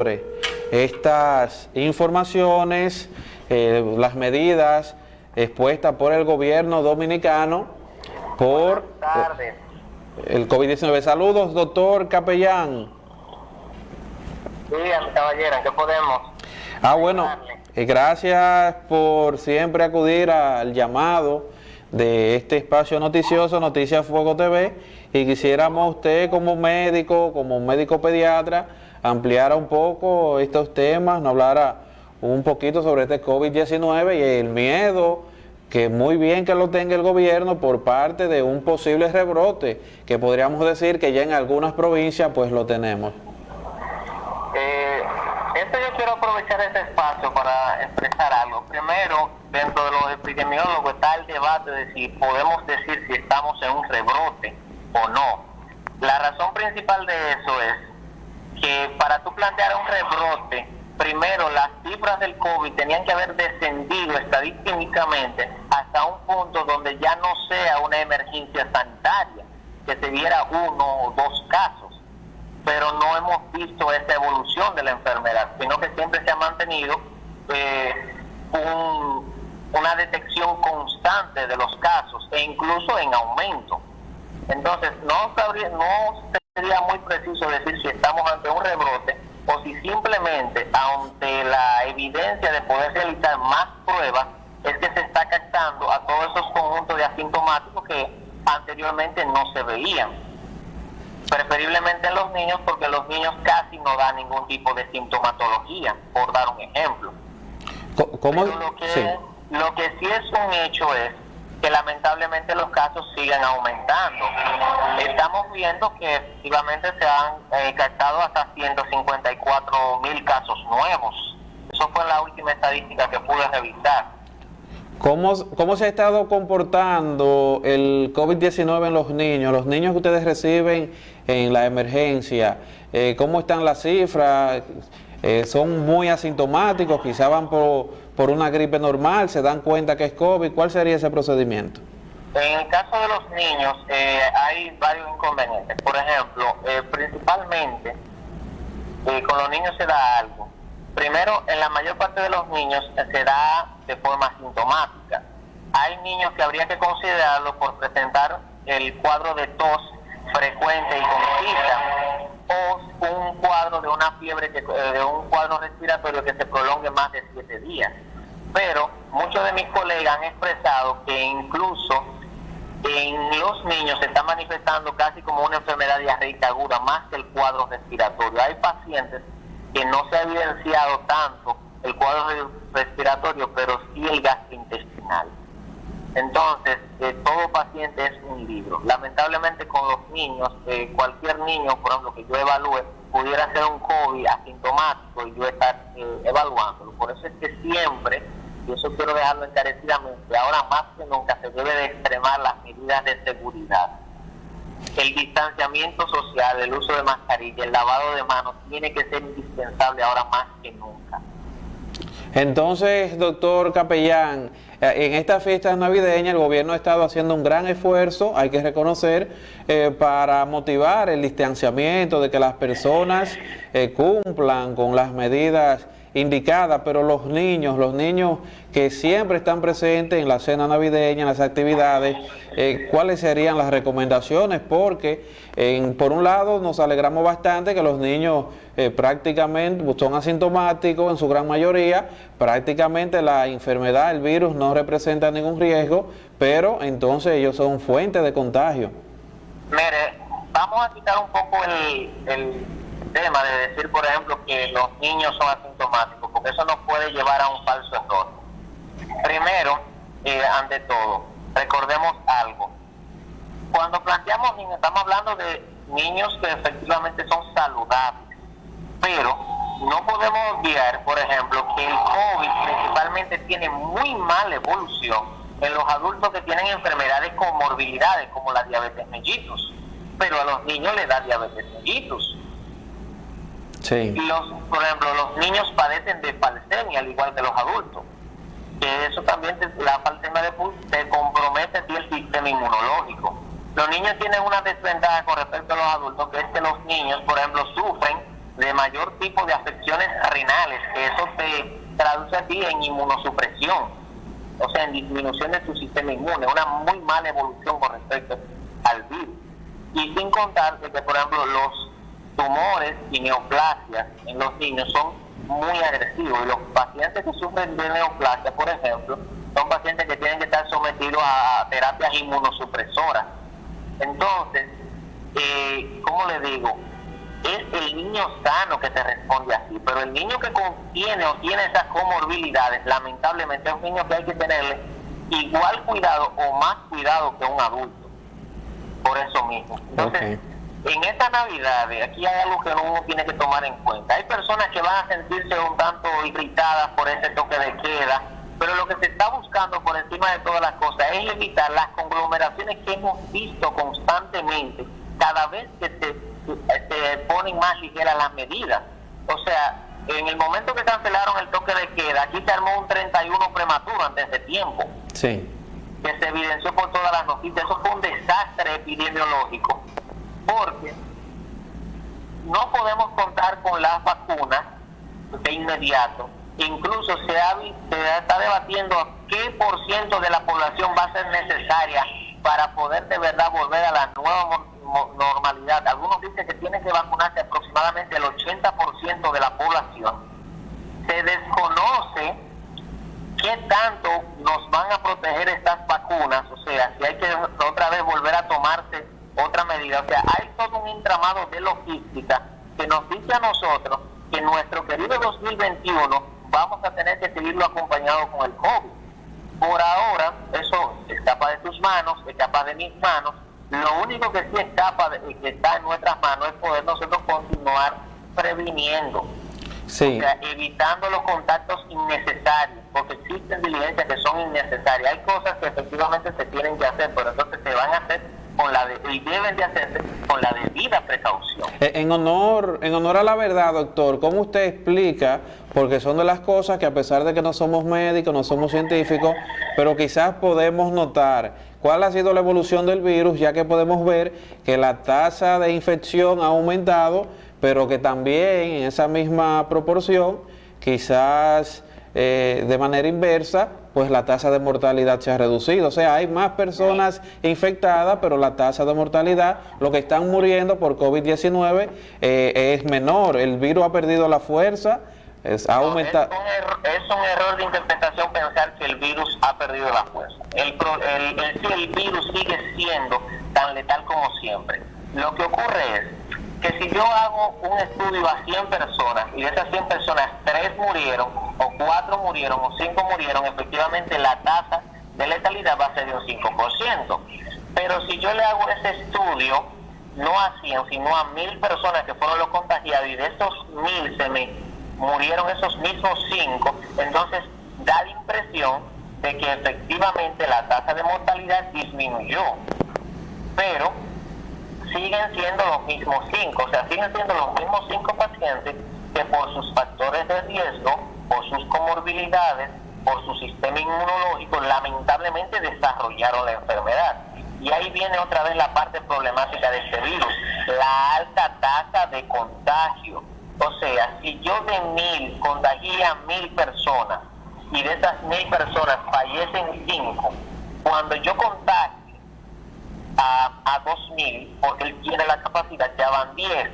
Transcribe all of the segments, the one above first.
sobre estas informaciones, las medidas expuestas por el gobierno dominicano por el COVID-19. Saludos, doctor Capellán. Dígame, caballero, ¿en qué podemos? Bueno, gracias por siempre acudir al llamado de este espacio noticioso, Noticias Fuego TV, y quisiéramos usted como médico pediatra, ampliara un poco estos temas, nos hablara un poquito sobre este COVID-19 y el miedo, que muy bien que lo tenga el gobierno por parte de un posible rebrote, que podríamos decir que ya en algunas provincias pues lo tenemos. Yo quiero aprovechar este espacio para expresar algo. Primero, dentro de los epidemiólogos está el debate de si podemos decir si estamos en un rebrote o no. La razón principal de eso es que para tú plantear un rebrote, primero las cifras del COVID tenían que haber descendido estadísticamente hasta un punto donde ya no sea una emergencia sanitaria, que se viera 1 o 2 casos. Pero no hemos visto esa evolución de la enfermedad, sino que siempre se ha mantenido una detección constante de los casos e incluso en aumento. Entonces no sería muy preciso decir si estamos ante un rebrote o si simplemente ante la evidencia de poder realizar más pruebas es que se está captando a todos esos conjuntos de asintomáticos que anteriormente no se veían. Preferiblemente en los niños, porque los niños casi no dan ningún tipo de sintomatología, por dar un ejemplo. ¿Cómo? Pero lo que sí es un hecho es que lamentablemente los casos siguen aumentando. Estamos viendo que efectivamente se han captado hasta 154,000 casos nuevos. Eso fue la última estadística que pude revisar. ¿Cómo se ha estado comportando el COVID-19 en los niños? Los niños que ustedes reciben en la emergencia, ¿cómo están las cifras? ¿Son muy asintomáticos? ¿Quizá van por una gripe normal? ¿Se dan cuenta que es COVID? ¿Cuál sería ese procedimiento? En el caso de los niños hay varios inconvenientes. Por ejemplo, principalmente con los niños se da algo. Primero, en la mayor parte de los niños se da de forma asintomática. Hay niños que habría que considerarlo por presentar el cuadro de tos frecuente y concisa, o un cuadro de una fiebre, de un cuadro respiratorio que se prolongue más de 7 días. Pero muchos de mis colegas han expresado que incluso en los niños se está manifestando casi como una enfermedad diarreica aguda, más que el cuadro respiratorio. Hay pacientes que no se ha evidenciado tanto el cuadro respiratorio, pero sí el gastrointestinal. Entonces, todo paciente es un libro. Lamentablemente con los niños, cualquier niño, por ejemplo, que yo evalúe, pudiera ser un COVID asintomático y yo estar evaluándolo. Por eso es que siempre, y eso quiero dejarlo encarecidamente, ahora más que nunca se debe de extremar las medidas de seguridad. El distanciamiento social, el uso de mascarilla, el lavado de manos tiene que ser indispensable ahora más que nunca. Entonces, doctor Capellán, en estas fiestas navideñas el gobierno ha estado haciendo un gran esfuerzo, hay que reconocer, para motivar el distanciamiento, de que las personas cumplan con las medidas indicadas, pero los niños que siempre están presentes en la cena navideña, en las actividades, ¿cuáles serían las recomendaciones? Porque por un lado nos alegramos bastante que los niños prácticamente son asintomáticos en su gran mayoría, prácticamente la enfermedad, el virus no representa ningún riesgo, pero entonces ellos son fuente de contagio. Mire, vamos a quitar un poco el tema de decir, por ejemplo, que los niños son asintomáticos, porque eso nos puede llevar a un falso error. Primero, ante todo, recordemos algo. Cuando planteamos niños, estamos hablando de niños que efectivamente son saludables, pero no podemos olvidar, por ejemplo, que el COVID principalmente tiene muy mala evolución en los adultos que tienen enfermedades con morbilidades, como la diabetes mellitus, pero a los niños les da diabetes mellitus. Sí. Por ejemplo, los niños padecen de falsemia, al igual que los adultos. Que eso también, la falsemia te compromete el sistema inmunológico. Los niños tienen una desventaja con respecto a los adultos, que es que los niños, por ejemplo, sufren de mayor tipos de afecciones renales, que eso te traduce a ti en inmunosupresión, o sea, en disminución de tu sistema inmune, una muy mala evolución con respecto al virus. Y sin contar que, por ejemplo, los tumores y neoplasias en los niños son muy agresivos, y los pacientes que sufren de neoplasia, por ejemplo, son pacientes que tienen que estar sometidos a terapias inmunosupresoras. Entonces, ¿cómo le digo? Es el niño sano que te responde así, pero el niño que contiene o tiene esas comorbilidades, lamentablemente es un niño que hay que tenerle igual cuidado o más cuidado que un adulto, por eso mismo. Entonces, en esta Navidad, aquí hay algo que uno tiene que tomar en cuenta. Hay personas que van a sentirse un tanto irritadas por ese toque de queda, pero lo que se está buscando por encima de todas las cosas es evitar las conglomeraciones que hemos visto constantemente cada vez que se ponen más ligeras las medidas. O sea, en el momento que cancelaron el toque de queda, aquí se armó un 31 prematuro antes de tiempo. Sí. Que se evidenció por todas las noticias. Eso fue un desastre epidemiológico, porque no podemos contar con las vacunas de inmediato. Incluso se está debatiendo qué % de la población va a ser necesaria para poder de verdad volver a la nueva normalidad. Algunos dicen que tiene que vacunarse aproximadamente el 80% de la población. Se desconoce qué tanto nos van a proteger estas vacunas, o sea, si hay que otra vez volver a tomarse otra medida. O sea, hay todo un entramado de logística que nos dice a nosotros que nuestro querido 2021 vamos a tener que seguirlo acompañado con el COVID. Por ahora, eso escapa de tus manos, escapa de mis manos. Lo único que sí escapa, que está en nuestras manos, es poder nosotros continuar previniendo. Sí. O sea, evitando los contactos innecesarios, porque existen diligencias que son innecesarias. Hay cosas que efectivamente se tienen que hacer, pero entonces se van a hacer y deben de hacerse con la debida precaución. En honor a la verdad, doctor, ¿cómo usted explica? Porque son de las cosas que, a pesar de que no somos médicos, no somos científicos, pero quizás podemos notar cuál ha sido la evolución del virus, ya que podemos ver que la tasa de infección ha aumentado, pero que también en esa misma proporción, quizás de manera inversa, pues la tasa de mortalidad se ha reducido. O sea, hay más personas infectadas, pero la tasa de mortalidad, lo que están muriendo por COVID-19 es menor. El virus ha perdido la fuerza, ha aumentado. Es un error de interpretación pensar que el virus ha perdido la fuerza. El virus sigue siendo tan letal como siempre. Lo que ocurre es que si yo hago un estudio a 100 personas y de esas 100 personas 3 murieron, o 4 murieron, o 5 murieron, efectivamente la tasa de letalidad va a ser de un 5%. Pero si yo le hago ese estudio, no a 100, sino a 1000 personas que fueron los contagiados, y de esos 1000 se me murieron esos mismos 5, entonces da la impresión de que efectivamente la tasa de mortalidad disminuyó. Pero siguen siendo los mismos 5, o sea, siguen siendo los mismos 5 pacientes que por sus factores de riesgo, por sus comorbilidades, por su sistema inmunológico, lamentablemente desarrollaron la enfermedad. Y ahí viene otra vez la parte problemática de este virus, la alta tasa de contagio. O sea, si yo de 1000 contagié a 1000 personas y de esas 1000 personas fallecen 5, cuando yo contagio a 2000, porque él tiene la capacidad, ya van 10.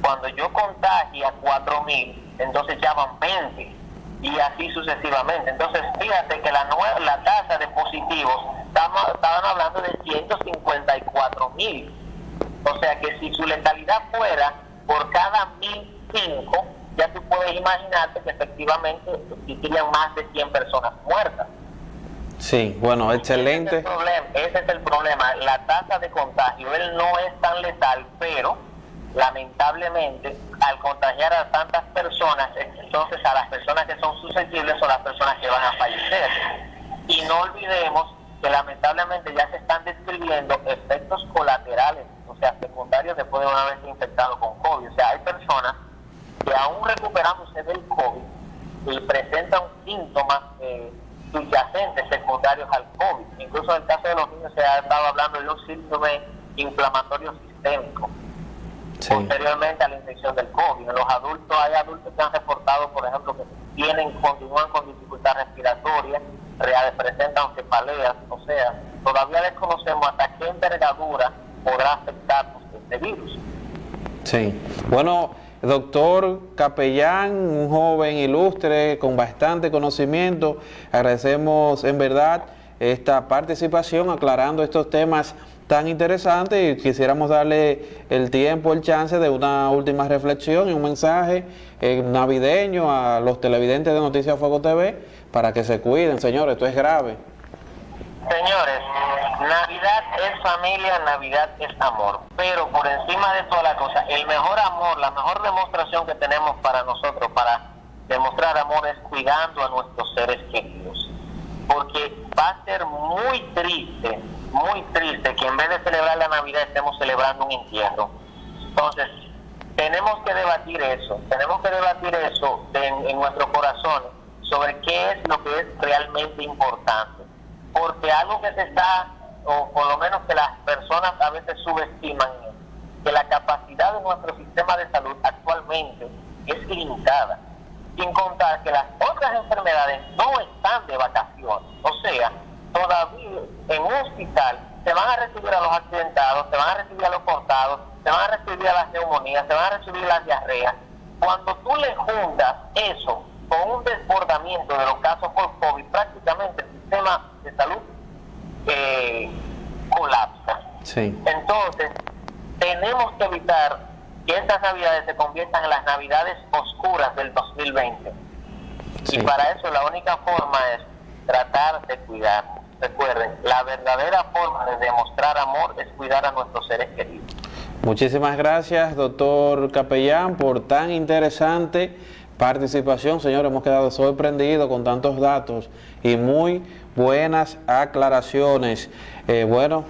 Cuando yo contagie a 4000, entonces ya van 20, y así sucesivamente. Entonces fíjate que la tasa de positivos, estaban hablando de 154,000. O sea que si su letalidad fuera por cada 1005, ya tú puedes imaginarte que efectivamente existirían más de 100 personas muertas. Sí, bueno, excelente. Ese es el problema, la tasa de contagio. Él no es tan letal, pero lamentablemente al contagiar a tantas personas, entonces a las personas que son susceptibles son las personas que van a fallecer. Y no olvidemos que lamentablemente ya se están describiendo efectos colaterales, o sea, secundarios después de una vez infectado con COVID. O sea, hay personas que aún recuperándose del COVID y presentan síntomas subyacentes secundarios al COVID. Incluso en el caso de los niños se ha estado hablando de un síndrome inflamatorio sistémico. Sí. posteriormente a la infección del COVID. En los adultos, hay adultos que han reportado, por ejemplo, que continúan con dificultad respiratoria, presentan cefaleas, o sea, todavía desconocemos hasta qué envergadura podrá afectarnos este virus. Sí. Bueno, doctor Capellán, un joven ilustre con bastante conocimiento, agradecemos en verdad esta participación aclarando estos temas tan interesantes y quisiéramos darle el tiempo, el chance de una última reflexión y un mensaje navideño a los televidentes de Noticias Fuego TV para que se cuiden, señores, esto es grave. Señores, Navidad es familia, Navidad es amor, pero por encima de toda la cosa, el mejor amor, la mejor demostración que tenemos para nosotros, para demostrar amor, es cuidando a nuestros seres queridos, porque va a ser muy triste que en vez de celebrar la Navidad estemos celebrando un entierro. Entonces, tenemos que debatir eso en nuestros corazones sobre qué es lo que es realmente importante. Porque algo que se está, o por lo menos que las personas a veces subestiman, es que la capacidad de nuestro sistema de salud actualmente es limitada, sin contar que las otras enfermedades no están de vacaciones. O sea, todavía en un hospital se van a recibir a los accidentados, se van a recibir a los cortados, se van a recibir a las neumonías, se van a recibir las diarreas. Cuando tú le juntas eso con un desbordamiento de los casos por COVID, prácticamente el sistema de salud colapsa. Sí. Entonces, tenemos que evitar que estas navidades se conviertan en las navidades oscuras del 2020. Sí. Y para eso la única forma es tratar de cuidar. Recuerden, la verdadera forma de demostrar amor es cuidar a nuestros seres queridos. Muchísimas gracias, doctor Capellán, por tan interesante participación. Señor, hemos quedado sorprendidos con tantos datos y muy buenas aclaraciones. Bueno,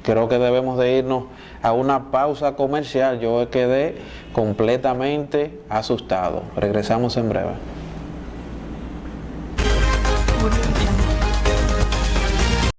creo que debemos de irnos a una pausa comercial. Yo quedé completamente asustado. Regresamos en breve.